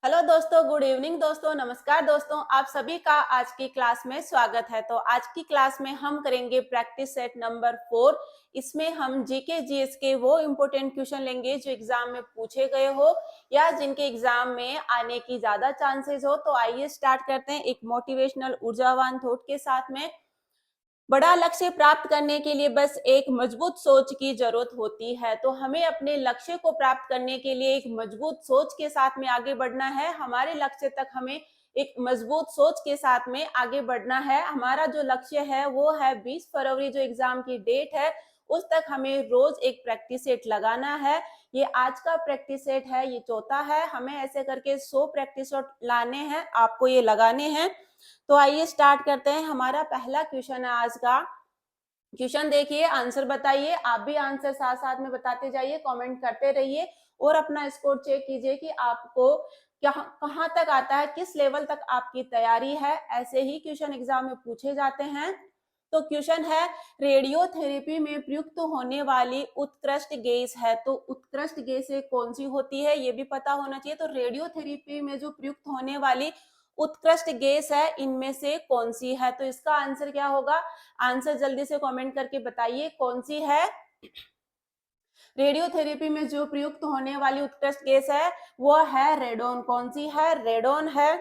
Hello दोस्तों, good evening दोस्तों, नमस्कार दोस्तों। आप सभी का आज की क्लास में स्वागत है। तो आज की क्लास में हम करेंगे प्रैक्टिस सेट नंबर 4। इसमें हम जीके जीएस के वो इम्पोर्टेंट क्वेश्चन लेंगे जो एग्जाम में पूछे गए हो या जिनके एग्जाम में आने की ज्यादा चांसेस हो। तो आइए स्टार्ट करते हैं एक मोटिवेशनल ऊर्जावान थॉट के साथ में। बड़ा लक्ष्य प्राप्त करने के लिए बस एक मजबूत सोच की जरूरत होती है। तो हमें अपने लक्ष्य को प्राप्त करने के लिए एक मजबूत सोच के साथ में आगे बढ़ना है। हमारे लक्ष्य तक हमें एक मजबूत सोच के साथ में आगे बढ़ना है। हमारा जो लक्ष्य है वो है 20 फरवरी जो एग्जाम की डेट है उस तक हमें रोज एक प्रैक्टिस सेट लगाना है। ये आज का प्रैक्टिस सेट है, ये चौथा है। हमें ऐसे करके 100 प्रैक्टिस सेट लाने हैं, आपको ये लगाने हैं। तो आइए स्टार्ट करते हैं। हमारा पहला क्वेश्चन है आज का। क्वेश्चन देखिए, आंसर बताइए। आप भी आंसर साथ साथ में बताते जाइए, कमेंट करते रहिए और अपना स्कोर चेक कीजिए कि आपको कहाँ तक आता है, किस लेवल तक आपकी तैयारी है। ऐसे ही क्वेश्चन एग्जाम में पूछे जाते हैं। तो क्वेश्चन है, रेडियोथेरेपी में प्रयुक्त होने वाली उत्कृष्ट गैस है। तो उत्कृष्ट गैस कौन सी होती है ये भी पता होना चाहिए। तो रेडियोथेरेपी में जो प्रयुक्त होने वाली उत्कृष्ट गैस है इनमें से कौन सी है। तो इसका आंसर क्या होगा? आंसर जल्दी से कमेंट करके बताइए कौन सी है। रेडियोथेरेपी में जो प्रयुक्त होने वाली उत्कृष्ट गैस है वो है रेडोन। कौन सी है? रेडोन है।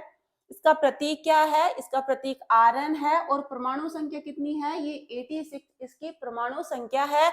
इसका प्रतीक क्या है? इसका प्रतीक आरएन है। और परमाणु संख्या कितनी है? ये 86 इसकी परमाणु संख्या है।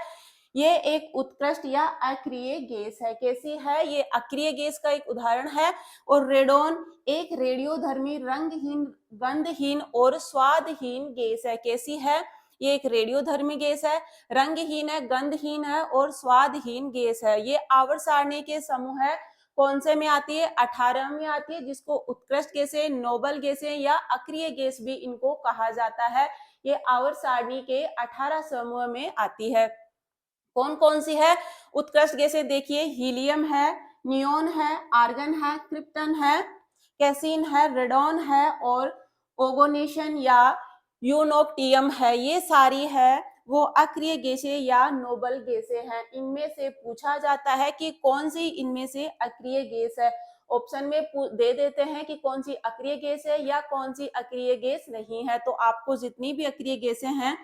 ये एक उत्कृष्ट या अक्रिय गैस है। कैसी है? ये अक्रिय गैस का एक उदाहरण है। और रेडोन एक रेडियोधर्मी, रंगहीन, गंधहीन और स्वादहीन गैस है। कैसी है? ये एक रेडियोधर्मी गैस है, रंगहीन है, गंधहीन है और स्वादहीन गैस है। ये आवर्त सारणी के समूह है। कौन से में आती है? 18 में आती है, जिसको उत्कृष्ट गैसें, नोबल गैसें या अक्रिय गैस भी इनको कहा जाता है। ये आवर्त सारणी के 18 समूह में आती है। कौन कौन सी है उत्कृष्ट गैसें? देखिए, हीलियम है, नियोन है, आर्गन है, क्रिप्टन है, कैसीन है, रेडॉन है और ओगोनेशन या यूनोक्टियम है। ये सारी है वो अक्रिय गैसें या नोबल गैसें हैं। इनमें से पूछा जाता है कि कौन सी इनमें से अक्रिय गैस है। ऑप्शन में दे देते हैं कि कौन सी अक्रिय गैस है या कौन सी अक्रिय गैस नहीं है। तो आपको जितनी भी अक्रिय गैसें हैं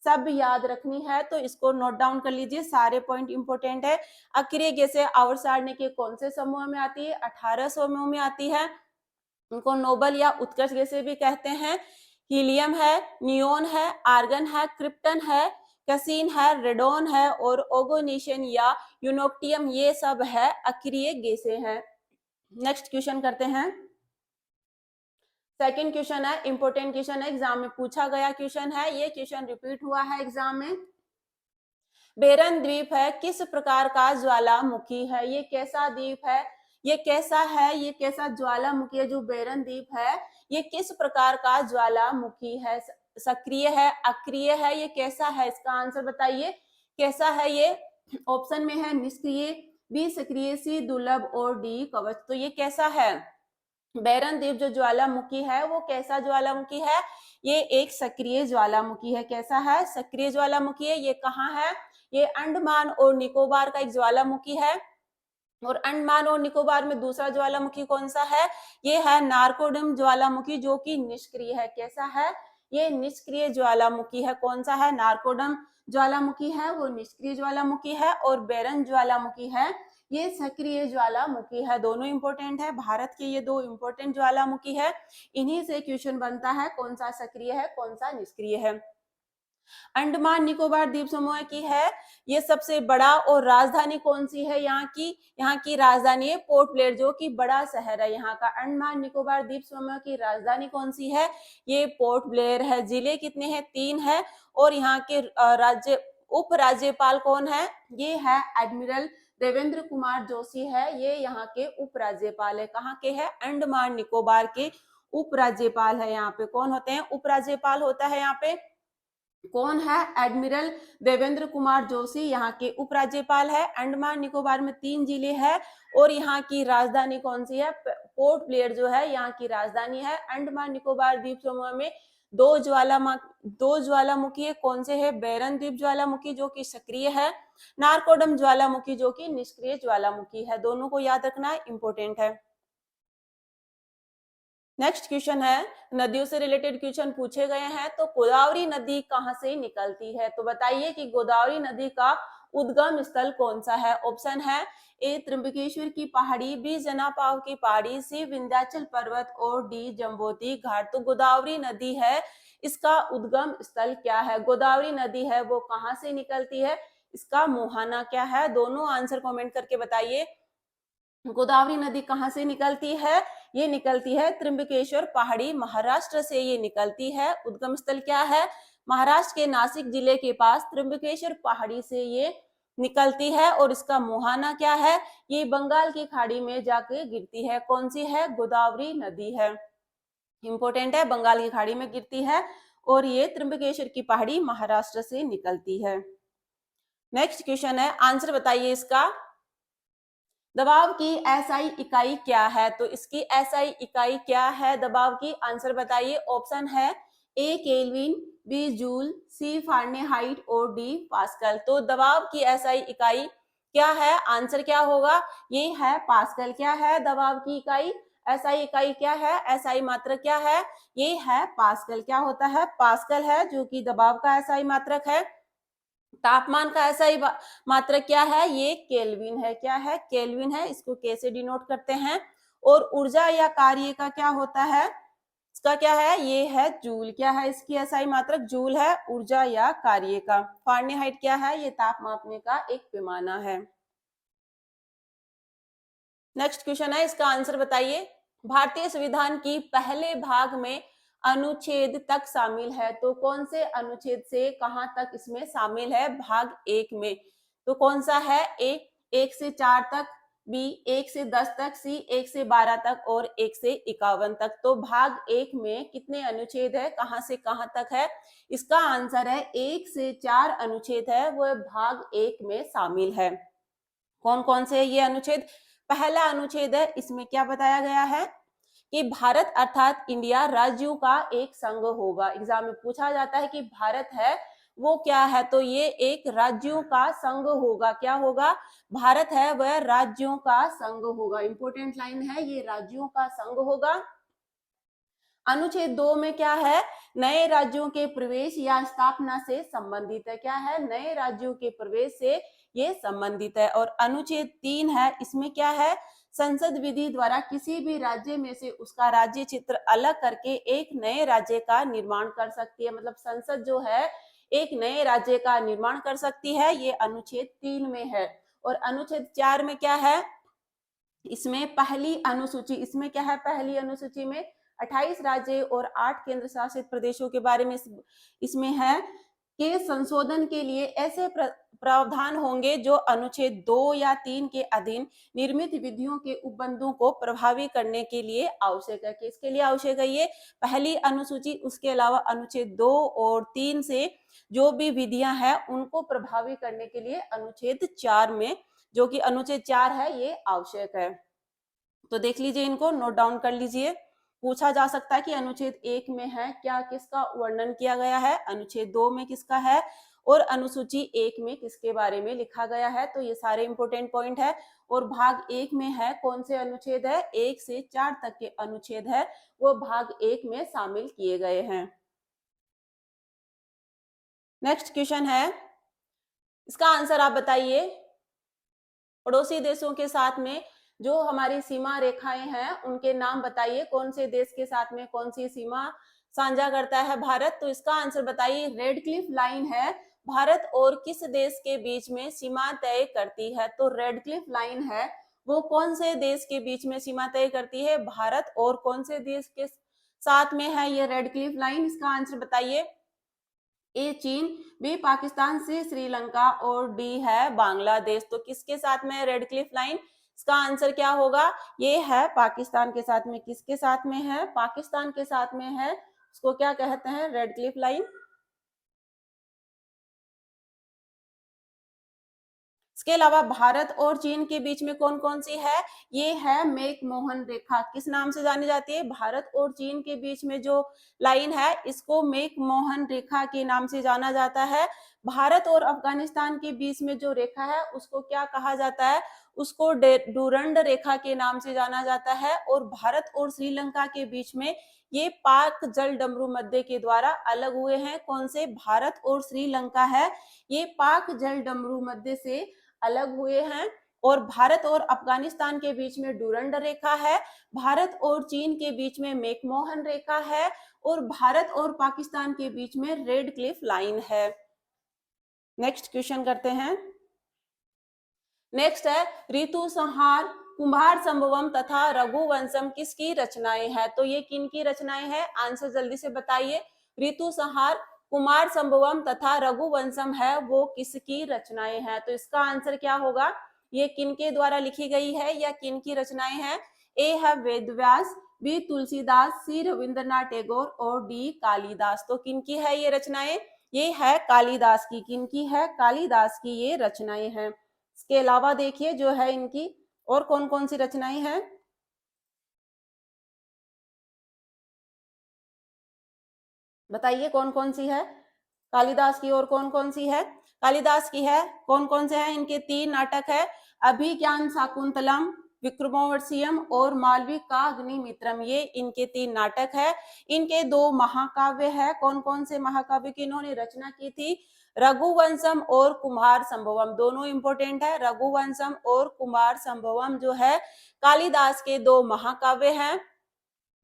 सब याद रखनी है। तो इसको नोट डाउन कर लीजिए, सारे पॉइंट इंपोर्टेंट है। अक्रिय गैसें आवर्त सारणी के कौन से समूह में आती है? 18 समूह में आती है। उनको नोबल या उत्कृष्ट गैसें भी कहते हैं। हीलियम है, नियोन है, आर्गन है, क्रिप्टन है, कैसीन है, रेडोन है और ओगोनेशन या यूनोक्टियम, ये सब है अक्रिय गैसें हैं। नेक्स्ट क्वेश्चन करते हैं। सेकंड क्वेश्चन है, इंपोर्टेंट क्वेश्चन है, एग्जाम में पूछा गया क्वेश्चन है। ये क्वेश्चन रिपीट हुआ है एग्जाम में। बेरन द्वीप है किस प्रकार का ज्वालामुखी है? ये कैसा द्वीप है? ये कैसा है? ये कैसा ज्वालामुखी है? जो बेरन द्वीप है ये किस प्रकार का ज्वालामुखी है? सक्रिय है, अक्रिय है, ये कैसा है? इसका आंसर बताइए कैसा है ये। ऑप्शन में है निष्क्रिय, बी सक्रिय, सी दुर्लभ और डी कवच। तो ये कैसा है? बैरन द्वीप जो ज्वालामुखी है वो कैसा ज्वालामुखी है? ये एक सक्रिय ज्वालामुखी है। कैसा है? सक्रिय ज्वालामुखी है। ये कहाँ है? ये अंडमान और निकोबार का एक ज्वालामुखी है। और अंडमान और निकोबार में दूसरा ज्वालामुखी कौन सा है? ये है नारकोडिम ज्वालामुखी जो कि निष्क्रिय है। कैसा है? ये निष्क्रिय ज्वालामुखी है। कौन सा है? नारकोडम ज्वालामुखी है, वो निष्क्रिय ज्वालामुखी है। और बेरन ज्वालामुखी है, ये सक्रिय ज्वालामुखी है। दोनों इंपोर्टेंट है, भारत के ये दो इंपोर्टेंट ज्वालामुखी है। इन्हीं से क्वेश्चन बनता है कौन सा सक्रिय है कौन सा निष्क्रिय है। अंडमान निकोबार द्वीप समूह की है ये सबसे बड़ा। और राजधानी कौन सी है यहाँ की? यहाँ की राजधानी है पोर्ट ब्लेयर जो कि बड़ा शहर है यहाँ का। अंडमान निकोबार द्वीप समूह की राजधानी कौन सी है? ये पोर्ट ब्लेयर है। जिले कितने हैं? 3 है। और यहाँ के राज्य उप राज्यपाल कौन है? ये है एडमिरल देवेंद्र कुमार जोशी है। ये यहाँ के उप राज्यपाल है। कहाँ के है? अंडमान निकोबार के उप राज्यपाल है। यहाँ पे कौन होते हैं? उप राज्यपाल होता है यहाँ पे। कौन है? एडमिरल देवेंद्र कुमार जोशी यहाँ के उपराज्यपाल है। अंडमान निकोबार में 3 जिले हैं और यहाँ की राजधानी कौन सी है? पोर्ट ब्लेयर जो है यहाँ की राजधानी है। अंडमान निकोबार द्वीप समूह में दो ज्वालामुखी है। कौन से है? बेरन द्वीप ज्वालामुखी जो कि सक्रिय है, नारकोडम ज्वालामुखी जो कि निष्क्रिय ज्वालामुखी है। दोनों को याद रखना इंपोर्टेंट है। नेक्स्ट क्वेश्चन है, नदियों से रिलेटेड क्वेश्चन पूछे गए हैं। तो गोदावरी नदी कहाँ से निकलती है? तो बताइए कि गोदावरी नदी का उद्गम स्थल कौन सा है? ऑप्शन है ए त्र्यंबकेश्वर की पहाड़ी, बी जनापाव की पहाड़ी, सी विंध्याचल पर्वत और डी जम्बोती घाट। तो गोदावरी नदी है, इसका उद्गम स्थल क्या है? गोदावरी नदी है वो कहाँ से निकलती है? इसका मुहाना क्या है? दोनों आंसर कमेंट करके बताइए। गोदावरी नदी कहाँ से निकलती है? ये निकलती है त्र्यंबकेश्वर पहाड़ी, महाराष्ट्र से ये निकलती है। उद्गम स्थल क्या है? महाराष्ट्र के नासिक जिले के पास त्र्यंबकेश्वर पहाड़ी से ये निकलती है। और इसका मुहाना क्या है? ये बंगाल की खाड़ी में जाके गिरती है। कौन सी है? गोदावरी नदी है, इंपॉर्टेंट है, बंगाल की खाड़ी में गिरती है और ये त्र्यंबकेश्वर की पहाड़ी महाराष्ट्र से निकलती है। नेक्स्ट क्वेश्चन है, आंसर बताइए इसका। दबाव की एसआई इकाई क्या है? तो इसकी एसआई इकाई क्या है दबाव की? आंसर बताइए। ऑप्शन है ए केल्विन, बी जूल, सी फारेनहाइट और डी पास्कल। तो दबाव की एसआई इकाई क्या है? आंसर क्या होगा? ये है पास्कल। क्या है दबाव की इकाई? एसआई इकाई क्या है? एसआई मात्रक क्या है? ये है पास्कल। क्या होता है? पास्कल है जो कि दबाव का एसआई मात्रक है। तापमान का ऐसा ही मात्रक क्या है? ये केल्विन है। क्या है? केल्विन है। इसको कैसे डिनोट करते हैं? और ऊर्जा या कार्य का क्या होता है? इसका क्या है? ये है जूल। क्या है इसकी एसआई मात्रक? जूल है, ऊर्जा या कार्य का। फारेनहाइट क्या है? ये ताप मापने का एक पैमाना है। नेक्स्ट क्वेश्चन है, इसका आंसर बताइए। भारतीय संविधान की पहले भाग में अनुच्छेद तक शामिल है। तो कौन से अनुच्छेद से कहां तक इसमें शामिल है? भाग 1 में। तो कौन सा है? ए 1 से 4 तक, बी 1 से 10 तक, सी 1 से 12 तक और 1 से 51 तक। तो भाग 1 में कितने अनुच्छेद है? कहां से कहां तक है? इसका आंसर है 1 से 4 अनुच्छेद है वो भाग 1 में शामिल है। कौन कौन से ये अनुच्छेद? पहला अनुच्छेद है, इसमें क्या बताया गया है कि भारत अर्थात इंडिया राज्यों का एक संघ होगा। एग्जाम में पूछा जाता है कि भारत है वो क्या है? तो ये एक राज्यों का संघ होगा। क्या होगा? भारत है वह राज्यों का संघ होगा। इंपॉर्टेंट लाइन है, ये राज्यों का संघ होगा। अनुच्छेद 2 में क्या है? नए राज्यों के प्रवेश या स्थापना से संबंधित है। क्या है? नए राज्यों के प्रवेश से ये संबंधित है। और अनुच्छेद 3 है, इसमें क्या है? संसद विधि द्वारा किसी भी राज्य में से उसका राज्य चित्र अलग करके एक नए राज्य का निर्माण कर सकती है। मतलब संसद जो है एक नए राज्य का निर्माण कर सकती है, ये अनुच्छेद 3 में है। और अनुच्छेद 4 में क्या है? इसमें पहली अनुसूची, इसमें क्या है? पहली अनुसूची में 28 राज्य और 8 केंद्र शासित प्रदेशों के बारे में इसमें है कि संशोधन के लिए ऐसे प्रावधान होंगे जो अनुच्छेद 2 या 3 के अधीन निर्मित विधियों के उपबंधों को प्रभावी करने के लिए आवश्यक है। किसके लिए आवश्यक है? ये पहली अनुसूची, उसके अलावा अनुच्छेद 2 और 3 से जो भी विधियां हैं उनको प्रभावी करने के लिए अनुच्छेद 4 में, जो कि अनुच्छेद 4 है, ये आवश्यक है। तो देख लीजिए, इनको नोट डाउन कर लीजिए। पूछा जा सकता है कि अनुच्छेद 1 में है क्या, किसका वर्णन किया गया है, अनुच्छेद 2 में किसका है और अनुसूची 1 में किसके बारे में लिखा गया है। तो ये सारे इंपोर्टेंट पॉइंट है। और भाग 1 में है कौन से अनुच्छेद है? 1 से 4 तक के अनुच्छेद है वो भाग 1 में शामिल किए गए हैं। नेक्स्ट क्वेश्चन है, इसका आंसर आप बताइए। पड़ोसी देशों के साथ में जो हमारी सीमा रेखाएं हैं उनके नाम बताइए। कौन से देश के साथ में कौन सी सीमा साझा करता है भारत? तो इसका आंसर बताइए। रेड क्लिफ लाइन है भारत और किस देश के बीच में सीमा तय करती है? तो रेड क्लिफ लाइन है वो कौन से देश के बीच में सीमा तय करती है? भारत और कौन से देश के साथ में है ये रेड क्लिफ लाइन? इसका आंसर बताइए। ए चीन, बी पाकिस्तान, सी श्रीलंका और डी है बांग्लादेश। तो किसके साथ में रेड क्लिफ लाइन? इसका आंसर क्या होगा? ये है पाकिस्तान के साथ में। किसके साथ में है? पाकिस्तान के साथ में है। उसको क्या कहते हैं? Red Cliff line. इसके अलावा भारत और चीन के बीच में कौन कौन सी है? ये है मैकमोहन रेखा। किस नाम से जानी जाती है? भारत और चीन के बीच में जो लाइन है इसको मैकमोहन रेखा के नाम से जाना जाता है। भारत और अफगानिस्तान के बीच में जो रेखा है उसको क्या कहा जाता है? उसको डूरंड रेखा के नाम से जाना जाता है। और भारत और श्रीलंका के बीच में ये पाक जल डमरू मध्य के द्वारा अलग हुए हैं। कौन से? भारत और श्रीलंका है, ये पाक जल डमरू मध्य से अलग हुए हैं। और भारत और अफगानिस्तान के बीच में डूरंड रेखा है, भारत और चीन के बीच में मैकमोहन रेखा है, और भारत और पाकिस्तान के बीच में रेड क्लिफ लाइन है। नेक्स्ट क्वेश्चन करते हैं। नेक्स्ट है ऋतु संहार, कुम्हार संभवम तथा रघुवंशम किसकी रचनाएं हैं? तो ये किन की रचनाएं हैं? आंसर जल्दी से बताइए। ऋतु संहार, कुमार संभवम तथा रघुवंशम है वो किसकी रचनाएं हैं? तो इसका आंसर क्या होगा? ये किन के द्वारा लिखी गई है या किन की रचनाएं हैं? ए है वेदव्यास, बी तुलसीदास, सी रविंद्रनाथ टैगोर और डी कालिदास। तो किन की है ये रचनाएं? ये है कालिदास की। किन की है? कालिदास की ये रचनाएं हैं। इसके अलावा देखिए जो है इनकी और कौन कौन सी रचनाएं हैं। बताइए कौन कौन सी है कालिदास की, और कौन कौन सी है? कालिदास की है कौन कौन से हैं? इनके 3 नाटक है, अभिज्ञान शाकुंतलम, विक्रमोर्वशीयम और मालविक का अग्निमित्रम। ये इनके 3 नाटक है। इनके 2 महाकाव्य है। कौन कौन से महाकाव्य की इन्होंने रचना की थी? रघुवंशम और कुमार संभवम, दोनों इंपोर्टेंट है। रघुवंशम और कुमार संभवम जो है कालिदास के 2 महाकाव्य हैं।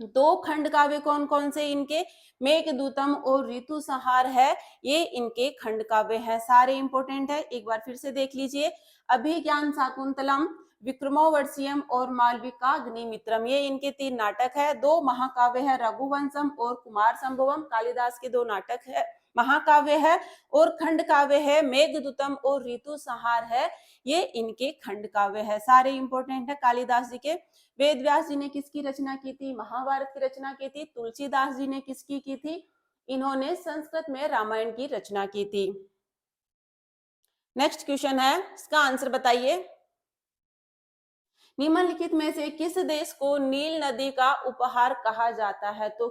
2 खंड काव्य कौन कौन से इनके? मेघदूतम और ऋतु संहार है, ये इनके खंड काव्य है। सारे इंपोर्टेंट है, एक बार फिर से देख लीजिए। अभिज्ञान शाकुंतलम, विक्रमोर्वशीयम और मालविका अग्निमित्रम, ये इनके 3 नाटक है। 2 महाकाव्य है, रघुवंशम और कुमार संभवम कालिदास के 2 नाटक है, महाकाव्य है। और खंड काव्य है मेघदूतम और ऋतु संहार है, ये इनके खंड काव्य है। सारे इंपोर्टेंट है कालिदास जी के। वेदव्यास जी ने किसकी रचना की थी? महाभारत की रचना की थी। तुलसीदास जी ने किसकी की थी? इन्होंने संस्कृत में रामायण की रचना की थी। नेक्स्ट क्वेश्चन है, इसका आंसर बताइए। निम्नलिखित में से किस देश को नील नदी का उपहार कहा जाता है? तो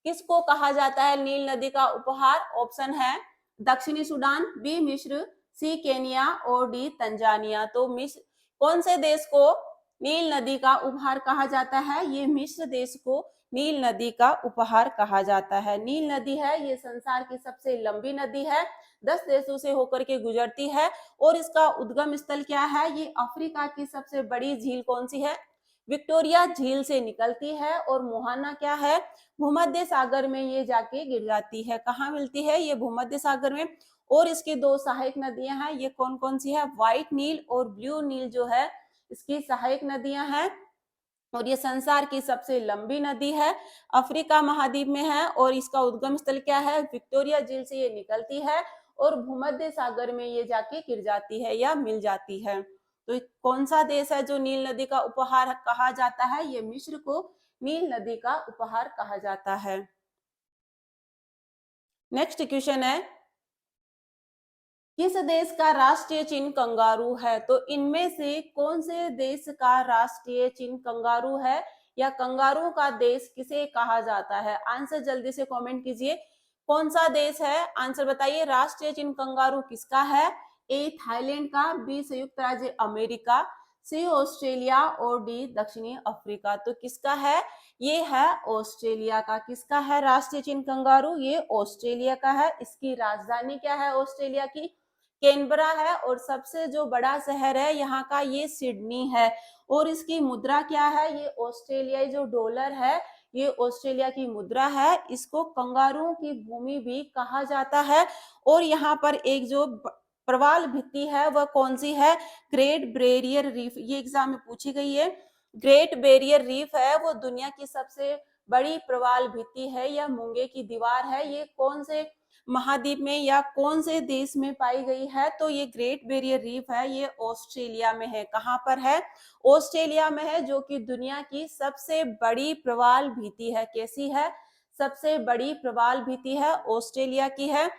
किसको कहा जाता है नील नदी का उपहार? ऑप्शन है दक्षिणी सूडान, बी मिस्र, सी केनिया और डी तंजानिया। तो मिस्र, कौन से देश को नील नदी का उपहार कहा जाता है? ये मिस्र देश को नील नदी का उपहार कहा जाता है। नील नदी है ये संसार की सबसे लंबी नदी है, 10 देशों से होकर के गुजरती है। और इसका उद्गम स्थल क्या है? ये अफ्रीका की सबसे बड़ी झील कौन सी है? विक्टोरिया झील से निकलती है। और मोहाना क्या है? भूमध्य सागर में ये जाके गिर जाती है। कहाँ मिलती है? ये भूमध्य सागर में। और इसकी 2 सहायक नदियां हैं, ये कौन कौन सी है? व्हाइट नील और ब्लू नील जो है इसकी सहायक नदियां हैं। और ये संसार की सबसे लंबी नदी है, अफ्रीका महाद्वीप में है। और इसका उद्गम स्थल क्या है? विक्टोरिया झील से ये निकलती है और भूमध्य सागर में ये जाके गिर जाती है या मिल जाती है। तो कौन सा देश है जो नील नदी का उपहार कहा जाता है? ये मिस्र को नील नदी का उपहार कहा जाता है। नेक्स्ट क्वेश्चन है, किस देश का राष्ट्रीय चिन्ह कंगारू है? तो इनमें से कौन से देश का राष्ट्रीय चिन्ह कंगारू है, या कंगारू का देश किसे कहा जाता है? आंसर जल्दी से कमेंट कीजिए। कौन सा देश है? आंसर बताइए। राष्ट्रीय चिन्ह कंगारू किसका है? ए थाईलैंड का, बी संयुक्त राज्य अमेरिका, सी ऑस्ट्रेलिया और डी दक्षिणी अफ्रीका। तो किसका है? ये है ऑस्ट्रेलिया का। किसका है राष्ट्रीय चिन्ह कंगारू? ये ऑस्ट्रेलिया का है। इसकी राजधानी क्या है ऑस्ट्रेलिया की? कैनबरा है। और सबसे जो बड़ा शहर है यहाँ का ये सिडनी है। और इसकी मुद्रा क्या है? ये ऑस्ट्रेलियाई जो डॉलर है ये ऑस्ट्रेलिया की मुद्रा है। इसको कंगारुओं की भूमि भी कहा जाता है। और यहाँ पर एक जो प्रवाल भित्ति है वह कौन सी है? ग्रेट बैरियर रीफ, ये एग्जाम में पूछी गई है। ग्रेट बैरियर रीफ है वो दुनिया की सबसे बड़ी प्रवाल भित्ति है या मूंगे की दीवार है। ये कौन से महाद्वीप में या कौन से देश में पाई गई है? तो ये ग्रेट बैरियर रीफ है ये ऑस्ट्रेलिया में है। कहाँ पर है? ऑस्ट्रेलिया में है, जो कि दुनिया की सबसे बड़ी प्रवाल भित्ति है। कैसी है? सबसे बड़ी प्रवाल भित्ति है, ऑस्ट्रेलिया की है।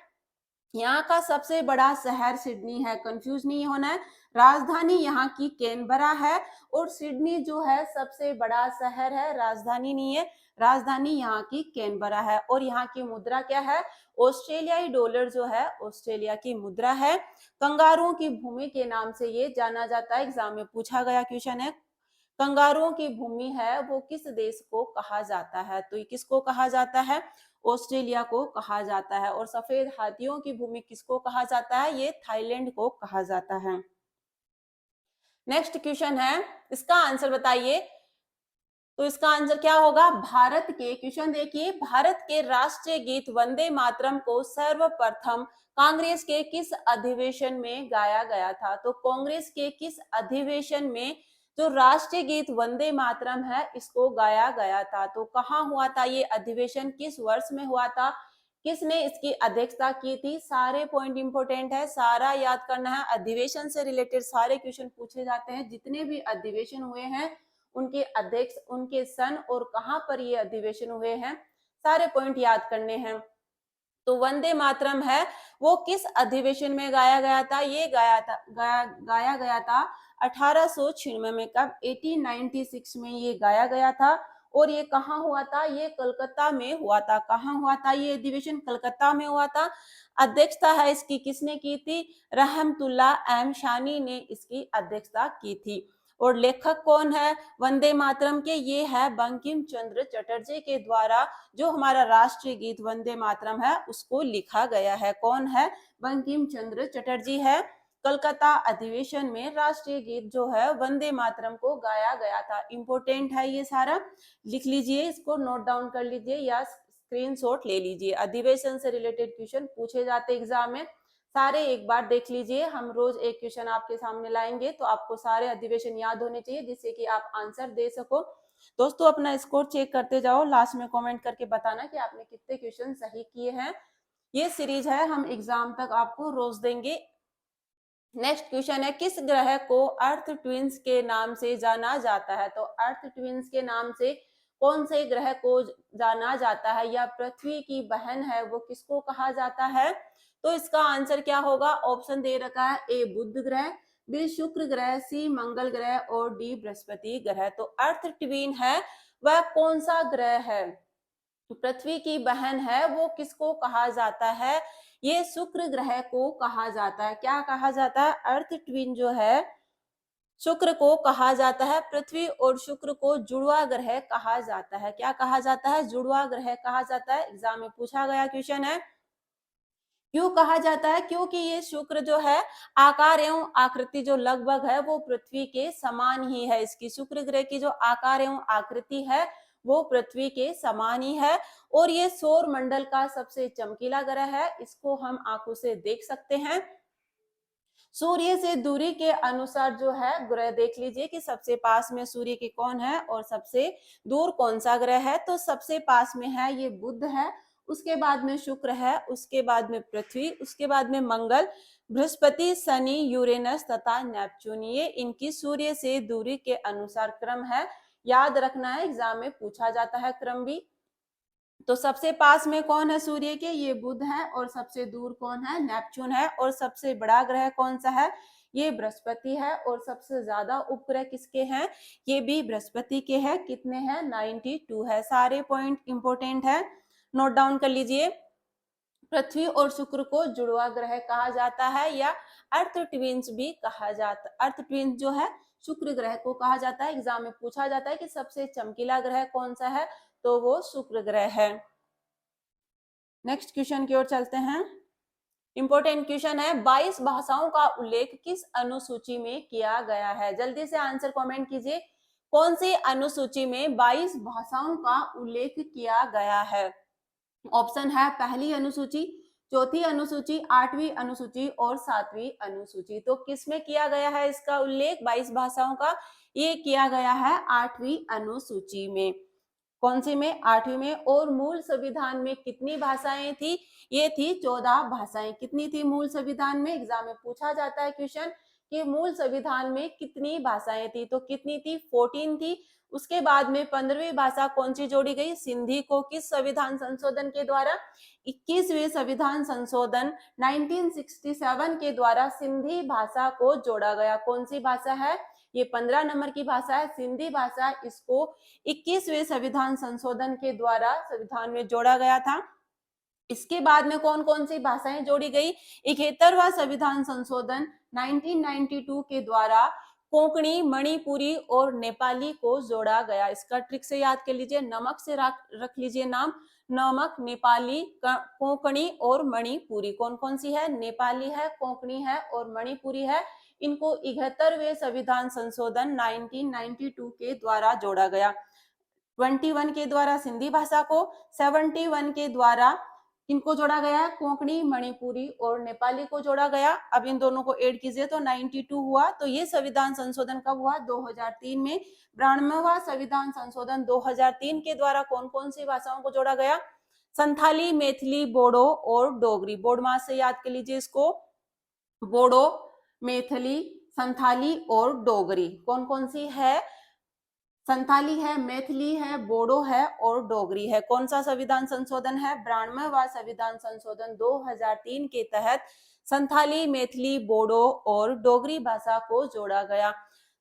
यहाँ का सबसे बड़ा शहर सिडनी है, कंफ्यूज नहीं होना है। राजधानी यहाँ की कैनबरा है और सिडनी जो है सबसे बड़ा शहर है, राजधानी नहीं है, राजधानी यहाँ की कैनबरा है। और यहाँ की मुद्रा क्या है? ऑस्ट्रेलियाई डॉलर जो है ऑस्ट्रेलिया की मुद्रा है। कंगारुओं की भूमि के नाम से ये जाना जाता है, एग्जाम में पूछा गया क्वेश्चन है। कंगारुओं की भूमि है वो किस देश को कहा जाता है? तो ये किसको कहा जाता है? ऑस्ट्रेलिया को कहा जाता है। और सफेद हाथियों की भूमि किसको कहा जाता है? ये थाईलैंड को कहा जाता है। नेक्स्ट क्वेश्चन है, इसका आंसर बताइए। तो इसका आंसर क्या होगा? भारत के, क्वेश्चन देखिए, भारत के राष्ट्रीय गीत वंदे मातरम को सर्वप्रथम कांग्रेस के किस अधिवेशन में गाया गया था? तो कांग्रेस के किस अधिवेशन में जो राष्ट्रीय गीत वंदे मातरम है इसको गाया गया था? तो कहाँ हुआ था ये अधिवेशन? किस वर्ष में हुआ था? किसने इसकी अध्यक्षता की थी? सारे पॉइंट इंपोर्टेंट है, सारा याद करना है। अधिवेशन से रिलेटेड सारे क्वेश्चन पूछे जाते हैं। जितने भी अधिवेशन हुए हैं उनके अध्यक्ष, उनके सन और कहां पर ये अधिवेशन हुए हैं, सारे पॉइंट याद करने हैं। तो वंदे मातरम है वो किस अधिवेशन में गाया गया था? ये गाया गया था 1896 में। कब? 1896 में ये गाया गया था। और ये कहाँ हुआ था? ये कलकत्ता में हुआ था। कहाँ हुआ था ये अधिवेशन? कलकत्ता में हुआ था। अध्यक्षता है इसकी किसने की थी? रहमतुल्ला एम शानी ने इसकी अध्यक्षता की थी। और लेखक कौन है वंदे मातरम के? ये है बंकिम चंद्र चटर्जी के द्वारा जो हमारा राष्ट्रीय गीत वंदे मातरम है उसको लिखा गया है। कौन है? बंकिम चंद्र चटर्जी है। कलकत्ता अधिवेशन में राष्ट्रीय गीत जो है वंदे मातरम को गाया गया था। इंपोर्टेंट है ये सारा, लिख लीजिए, इसको नोट डाउन कर लीजिए या स्क्रीनशॉट ले लीजिए। अधिवेशन से रिलेटेड क्वेश्चन पूछे जाते एग्जाम में, सारे एक बार देख लीजिए। हम रोज एक क्वेश्चन आपके सामने लाएंगे तो आपको सारे अधिवेशन याद होने चाहिए जिससे कि आप आंसर दे सको। दोस्तों अपना स्कोर चेक करते जाओ, लास्ट में कमेंट करके बताना कि आपने कितने क्वेश्चन सही किए हैं। ये सीरीज है, हम एग्जाम तक आपको रोज देंगे। नेक्स्ट क्वेश्चन है, किस ग्रह को अर्थ ट्विंस के नाम से जाना जाता है? तो अर्थ ट्विंस के नाम से कौन से ग्रह को जाना जाता है? या पृथ्वी की बहन है वो किसको कहा जाता है? तो इसका आंसर क्या होगा? ऑप्शन दे रखा है, ए बुध ग्रह, बी शुक्र ग्रह, सी मंगल ग्रह और डी बृहस्पति ग्रह। तो अर्थ ट्विन है वह कौन सा ग्रह है? पृथ्वी की बहन है वो किसको कहा जाता है? ये शुक्र ग्रह को कहा जाता है। क्या कहा जाता है? अर्थ ट्विन जो है शुक्र को कहा जाता है। पृथ्वी और शुक्र को जुड़वा ग्रह कहा जाता है। क्या कहा जाता है? जुड़वा ग्रह कहा जाता है। एग्जाम में पूछा गया क्वेश्चन है। क्यों कहा जाता है? क्योंकि ये शुक्र जो है आकार एवं आकृति जो लगभग है वो पृथ्वी के समान ही है। इसकी शुक्र ग्रह की जो आकार एवं आकृति है वो पृथ्वी के समान ही है। और ये सौर मंडल का सबसे चमकीला ग्रह है, इसको हम आंखों से देख सकते हैं। सूर्य से दूरी के अनुसार जो है ग्रह देख लीजिए कि सबसे पास में सूर्य के कौन है और सबसे दूर कौन सा ग्रह है। तो सबसे पास में है ये बुध है, उसके बाद में शुक्र है, उसके बाद में पृथ्वी, उसके बाद में मंगल, बृहस्पति, शनि, यूरेनस तथा नेपच्यून। ये इनकी सूर्य से दूरी के अनुसार क्रम है, याद रखना है, एग्जाम में पूछा जाता है क्रम भी। तो सबसे पास में कौन है सूर्य के? ये बुध है। और सबसे दूर कौन है? नेपच्यून है। और सबसे बड़ा ग्रह कौन सा है? ये बृहस्पति है। और सबसे ज्यादा उपग्रह किसके हैं? ये भी बृहस्पति के हैं। कितने हैं? 92 है। सारे पॉइंट इंपोर्टेंट है, नोट डाउन कर लीजिए। पृथ्वी और शुक्र को जुड़वा ग्रह कहा जाता है या अर्थ ट्विंस भी कहा जाता है। अर्थ ट्विंस जो है शुक्र ग्रह को कहा जाता है। एग्जाम में पूछा जाता है कि सबसे चमकीला ग्रह कौन सा है, तो वो शुक्र ग्रह है। नेक्स्ट क्वेश्चन की ओर चलते हैं। इंपोर्टेंट क्वेश्चन है, 22 भाषाओं का उल्लेख किस अनुसूची में किया गया है? जल्दी से आंसर कमेंट कीजिए। कौन सी अनुसूची में 22 भाषाओं का उल्लेख किया गया है? ऑप्शन है पहली अनुसूची, चौथी अनुसूची, आठवीं अनुसूची और सातवीं अनुसूची। तो किसमें किया गया है इसका उल्लेख 22 भाषाओं का? ये किया गया है आठवीं अनुसूची में। कौन सी में? आठवीं में। और मूल संविधान में कितनी भाषाएं थी? ये थी 14 भाषाएं। कितनी थी मूल संविधान में? एग्जाम में पूछा जाता है क्वेश्चन कि मूल संविधान में कितनी भाषाएं थी, तो कितनी थी, 14 थी। उसके बाद में 15वीं भाषा कौन सी जोड़ी गई, सिंधी को। किस संविधान संशोधन के द्वारा, 21वें संविधान संशोधन 1967 के द्वारा सिंधी भाषा को जोड़ा गया। कौन सी भाषा है, ये 15 नंबर की भाषा है, सिंधी भाषा। इसको 21वें संविधान संशोधन के द्वारा संविधान में जोड़ा गया था। इसके बाद में कौन कौन सी भाषाएं जोड़ी गई, 71वां संविधान संशोधन 1992 के द्वारा कोंकणी, मणिपुरी और नेपाली को जोड़ा गया। इसका ट्रिक से याद कर लीजिए, नमक से रख लीजिए नाम, नमक, नेपाली, कोंकणी और मणिपुरी। कौन कौन सी है, नेपाली है, कोंकणी है और मणिपुरी है। इनको 71वें संविधान संशोधन 1992 के द्वारा जोड़ा गया। 21 के द्वारा सिंधी भाषा को, 71 के द्वारा इनको जोड़ा गया, कोंकणी, मणिपुरी और नेपाली को जोड़ा गया। अब इन दोनों को ऐड कीजिए तो 92 हुआ। तो ये संविधान संशोधन कब हुआ, 2003 में। 92वां संविधान संशोधन 2003 के द्वारा कौन कौन सी भाषाओं को जोड़ा गया, संथाली, मैथिली, बोडो और डोगरी। बोर्ड मार्क से याद कर लीजिए इसको, बोडो, मैथिली, संथाली और डोगरी। कौन कौन सी है, संथाली है, मैथिली है, बोडो है और डोगरी है। कौन सा संविधान संशोधन है, 92वां संविधान संशोधन 2003 के तहत संथाली, मैथिली, बोडो और डोगरी भाषा को जोड़ा गया।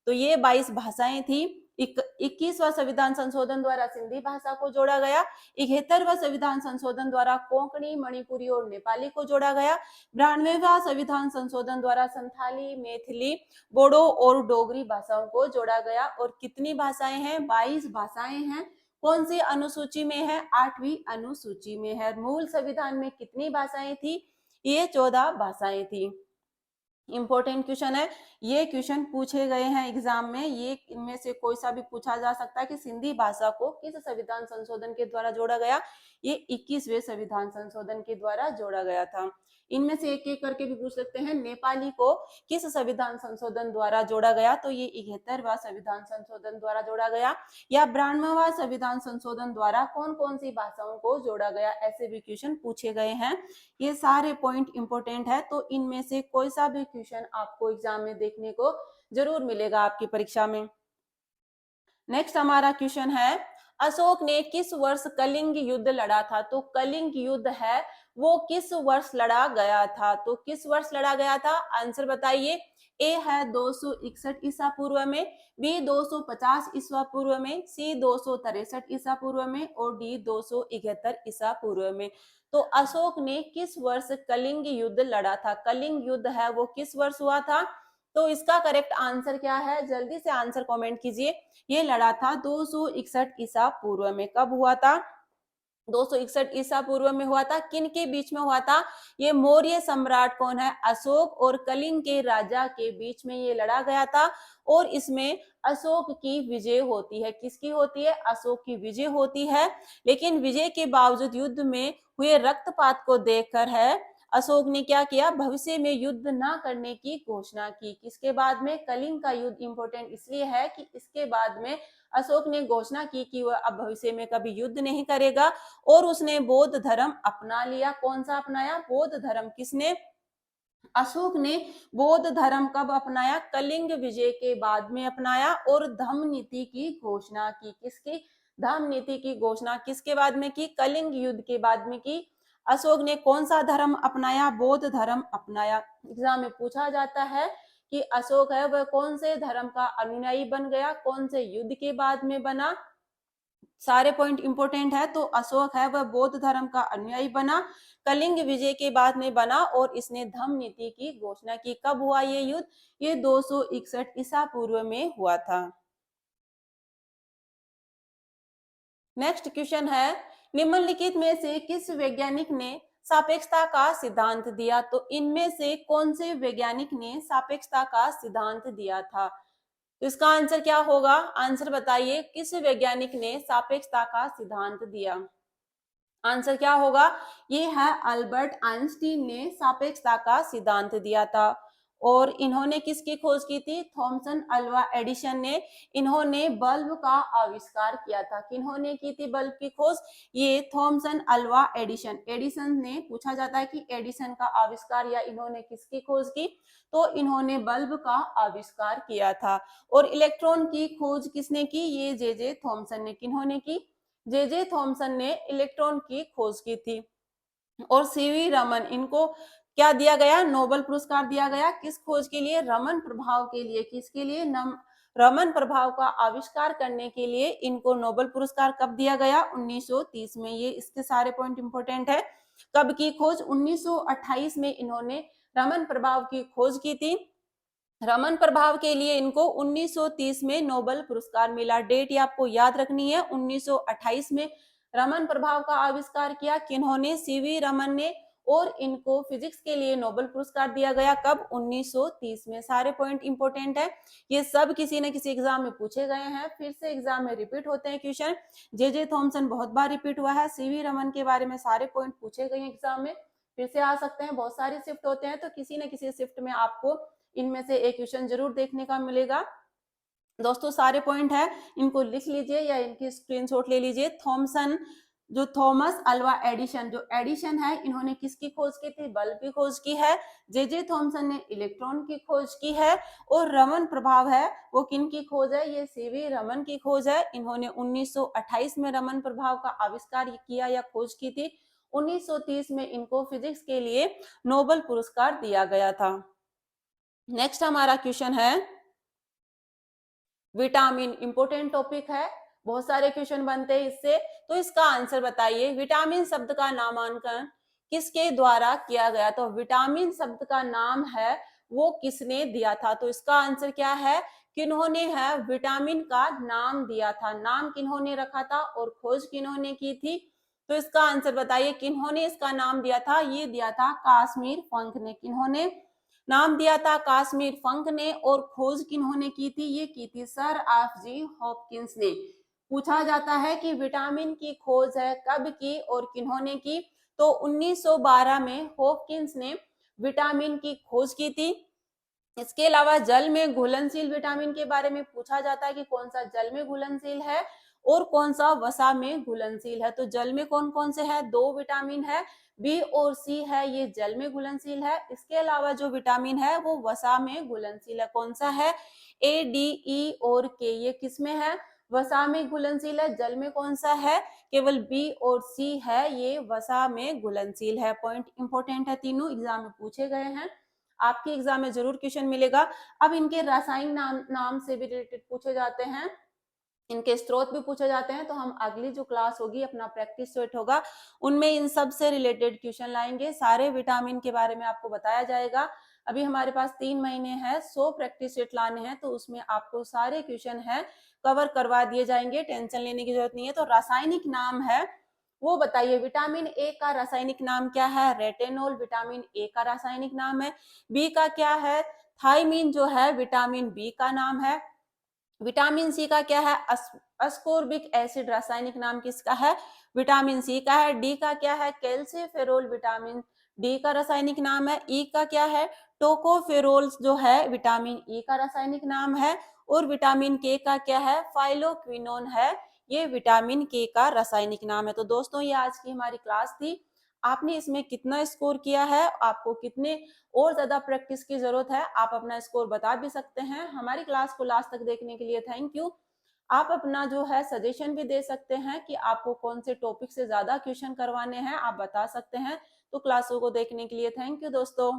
तो ये 22 भाषाएं थी। 21वां संविधान संशोधन द्वारा सिंधी भाषा को जोड़ा गया। 71वां संविधान संशोधन द्वारा कोंकणी, मणिपुरी और नेपाली को जोड़ा गया। 92वां संविधान संशोधन द्वारा संथाली, मैथिली, बोडो और डोगरी भाषाओं को जोड़ा गया। और कितनी भाषाएं हैं, 22 भाषाएं हैं। कौन सी अनुसूची में है, 8वीं अनुसूची में है। मूल संविधान में कितनी भाषाएं थी, ये 14 भाषाएं थी। इंपॉर्टेंट क्वेश्चन है, ये क्वेश्चन पूछे गए हैं एग्जाम में। ये इनमें से कोई सा भी पूछा जा सकता है कि सिंधी भाषा को किस संविधान संशोधन के द्वारा जोड़ा गया, ये 21वें संविधान संशोधन के द्वारा जोड़ा गया था। इनमें से एक एक करके भी पूछ सकते हैं, नेपाली को किस संविधान संशोधन द्वारा जोड़ा गया, तो ये 71वां संविधान संशोधन द्वारा जोड़ा गया। या 92वां संविधान संशोधन द्वारा कौन कौन सी भाषाओं को जोड़ा गया, ऐसे भी क्वेश्चन पूछे गए हैं। ये सारे पॉइंट इंपॉर्टेंट है, तो इनमें से कोई सा भी क्वेश्चन आपको एग्जाम में देखने को जरूर मिलेगा आपकी परीक्षा में। नेक्स्ट हमारा क्वेश्चन है, अशोक ने किस वर्ष कलिंग युद्ध लड़ा था, तो कलिंग युद्ध है वो किस वर्ष लड़ा गया था, तो किस वर्ष लड़ा गया था, आंसर बताइए। ए है 261 ईसा पूर्व में, बी 250 ईसा पूर्व में, सी 263 ईसा पूर्व में और डी 271 ईसा पूर्व में। तो अशोक ने किस वर्ष कलिंग युद्ध लड़ा था, कलिंग युद्ध है वो किस वर्ष हुआ था, तो इसका करेक्ट आंसर क्या है, जल्दी से आंसर कमेंट कीजिए। ये लड़ा था 261 ईसा पूर्व में। कब हुआ था, 261 ईसा पूर्व में हुआ था। किन के बीच में हुआ था, ये मौर्य सम्राट कौन है, अशोक और कलिंग के राजा के बीच में ये लड़ा गया था। और इसमें अशोक की विजय होती है, किसकी होती है, अशोक की विजय होती है। लेकिन विजय के बावजूद युद्ध में हुए रक्तपात को देखकर है अशोक ने क्या किया, भविष्य में युद्ध ना करने की घोषणा की। किसके बाद में, कलिंग का युद्ध इंपॉर्टेंट इसलिए है कि इसके बाद में अशोक ने घोषणा की कि वह अब भविष्य में कभी युद्ध नहीं करेगा। और उसने बौद्ध धर्म अपना लिया। कौन सा अपनाया, बौद्ध धर्म। किसने, अशोक ने बौद्ध धर्म कब अपनाया, कलिंग विजय के बाद में अपनाया। और धम्म नीति की घोषणा की, किसकी, धम्म नीति की घोषणा किसके बाद में की, कलिंग युद्ध के बाद में की। अशोक ने कौन सा धर्म अपनाया, बौद्ध धर्म अपनाया। एग्जाम में पूछा जाता है कि अशोक है वह कौन से धर्म का अनुयायी बन गया, कौन से युद्ध के बाद में बना। सारे पॉइंट इंपॉर्टेंट है। तो अशोक है वह बौद्ध धर्म का अनुयायी बना, कलिंग विजय के बाद में बना और इसने धम्म नीति की घोषणा की। कब हुआ ये युद्ध, ये 261 ईसा पूर्व में हुआ था। नेक्स्ट क्वेश्चन है, निम्नलिखित में से किस वैज्ञानिक ने सापेक्षता का सिद्धांत दिया, तो इनमें से कौन से वैज्ञानिक ने सापेक्षता का सिद्धांत दिया था, तो इसका आंसर क्या होगा, आंसर बताइए। किस वैज्ञानिक ने सापेक्षता का सिद्धांत दिया, आंसर क्या होगा, ये है अल्बर्ट आइंस्टीन ने सापेक्षता का सिद्धांत दिया था। और इन्होंने किसकी खोज की थी? थॉमसन अल्वा एडिशन ने इन्होंने बल्ब का आविष्कार किया था। किन्होंने की थी बल्ब की खोज? ये थॉमसन अल्वा एडिशन। एडिसन ने पूछा जाता है कि एडिसन का आविष्कार या इन्होंने किसकी खोज की? तो इन्होंने बल्ब का आविष्कार किया था। और इलेक्ट्रॉन की खोज किसने की? ये जे थॉमसन ने। किन्होंने की? जे थॉमसन ने इलेक्ट्रॉन की खोज की थी। और सीवी रमन, इनको क्या दिया गया? नोबेल पुरस्कार दिया गया। किस खोज के लिए? रमन प्रभाव के लिए। किसके लिए? रमन प्रभाव का आविष्कार करने के लिए इनको नोबेल पुरस्कार कब दिया गया? 1930 में। ये इसके सारे पॉइंट इंपॉर्टेंट है। कब की खोज? 1928 में इन्होंने रमन प्रभाव की खोज की थी। रमन प्रभाव के लिए इनको 1930 में नोबेल पुरस्कार मिला। डेट ये आपको याद रखनी है। 1928 में रमन प्रभाव का आविष्कार किया किन्होंने? सीवी रमन ने। और इनको फिजिक्स के लिए नोबेल पुरस्कार दिया गया कब? 1930 में। सारे पॉइंट इंपॉर्टेंट है। ये सब किसी न किसी एग्जाम में पूछे गए हैं, फिर से एग्जाम में रिपीट होते हैं क्वेश्चन। जे थॉमसन बहुत बार रिपीट हुआ है। सीवी रमन के बारे में सारे पॉइंट पूछे गए हैं एग्जाम में, फिर से आ सकते हैं। बहुत सारे शिफ्ट होते हैं, तो किसी न किसी शिफ्ट में आपको इनमें से एक क्वेश्चन जरूर देखने का मिलेगा। दोस्तों सारे पॉइंट है, इनको लिख लीजिए या इनकी स्क्रीनशॉट ले लीजिए। थॉमसन, जो थॉमस अल्वा एडिशन, जो एडिशन है, इन्होंने किसकी खोज की थी? बल्ब की खोज की है। जे थॉमसन ने इलेक्ट्रॉन की खोज की है। और रमन प्रभाव है, वो किन की खोज है? ये सीवी रमन की खोज है। इन्होंने 1928 में रमन प्रभाव का आविष्कार किया या खोज की थी। 1930 में इनको फिजिक्स के लिए नोबेल पुरस्कार दिया गया था। नेक्स्ट हमारा क्वेश्चन है विटामिन। इंपोर्टेंट टॉपिक है, बहुत सारे क्वेश्चन बनते हैं इससे, तो इसका आंसर बताइए। विटामिन शब्द का नामांकन किसके द्वारा किया गया? तो विटामिन शब्द का नाम है वो किसने दिया था? तो इसका आंसर क्या है? किन्होंने है विटामिन का नाम दिया था। नाम किन्होंने रखा था और खोज किन्होंने की थी? तो इसका आंसर बताइए, किन्होंने इसका नाम दिया था? ये दिया था काश्मीर फंक ने। किन्होंने नाम दिया था? काश्मीर फंक ने। और खोज किन्होंने की थी? ये की थी सर RG हॉपकिंस ने। पूछा जाता है कि विटामिन की खोज है कब की और किन्होंने की? तो 1912 में हॉपकिंस ने विटामिन की खोज की थी। इसके अलावा जल में घुलनशील विटामिन के बारे में पूछा जाता है कि कौन सा जल में घुलनशील है और कौन सा वसा में घुलनशील है। तो जल में कौन कौन से है? 2 विटामिन है, बी और सी है, ये जल में घुलनशील है। इसके अलावा जो विटामिन है वो वसा में घुलनशील है। कौन सा है? ए, डी, ई और के, ये किस में है? वसा में घुलनशील है। जल में कौन सा है? केवल बी और सी है, ये वसा में घुलनशील है। पॉइंट इंपॉर्टेंट है, तीनों एग्जाम में पूछे गए हैं, आपके एग्जाम में जरूर क्वेश्चन मिलेगा। अब इनके रासायनिक नाम से भी रिलेटेड पूछे जाते हैं, इनके स्रोत भी पूछे जाते हैं। तो हम अगली जो क्लास होगी, अपना प्रैक्टिस सेट होगा, उनमें इन सब से रिलेटेड क्वेश्चन लाएंगे। सारे विटामिन के बारे में आपको बताया जाएगा। अभी हमारे पास 3 महीने हैं, 100 प्रैक्टिस सेट लाने हैं, तो उसमें आपको सारे क्वेश्चन है कवर करवा दिए जाएंगे, टेंशन लेने की जरूरत नहीं है। तो रासायनिक नाम है वो बताइए। विटामिन ए का रासायनिक नाम क्या है? रेटेनॉल विटामिन ए का रासायनिक नाम है। बी का क्या है? थायमीन जो है विटामिन बी का नाम है। विटामिन सी का क्या है? अस्कोर्बिक एसिड रासायनिक नाम किसका है? विटामिन सी का है। डी का क्या है? कैल्सिफेरोल विटामिन डी का रासायनिक नाम है। ई का क्या है? टोकोफेरोल जो है विटामिन ई का रासायनिक नाम है। और विटामिन के का क्या है? फाइलोक्विनोन है, ये विटामिन के का रासायनिक नाम है। तो दोस्तों ये आज की हमारी क्लास थी। आपने इसमें कितना स्कोर किया है, आपको कितने और ज्यादा प्रैक्टिस की जरूरत है, आप अपना स्कोर बता भी सकते हैं। हमारी क्लास को लास्ट तक देखने के लिए थैंक यू। आप अपना जो है सजेशन भी दे सकते हैं कि आपको कौन से टॉपिक से ज्यादा क्वेश्चन करवाने हैं, आप बता सकते हैं। तो क्लासों को देखने के लिए थैंक यू दोस्तों।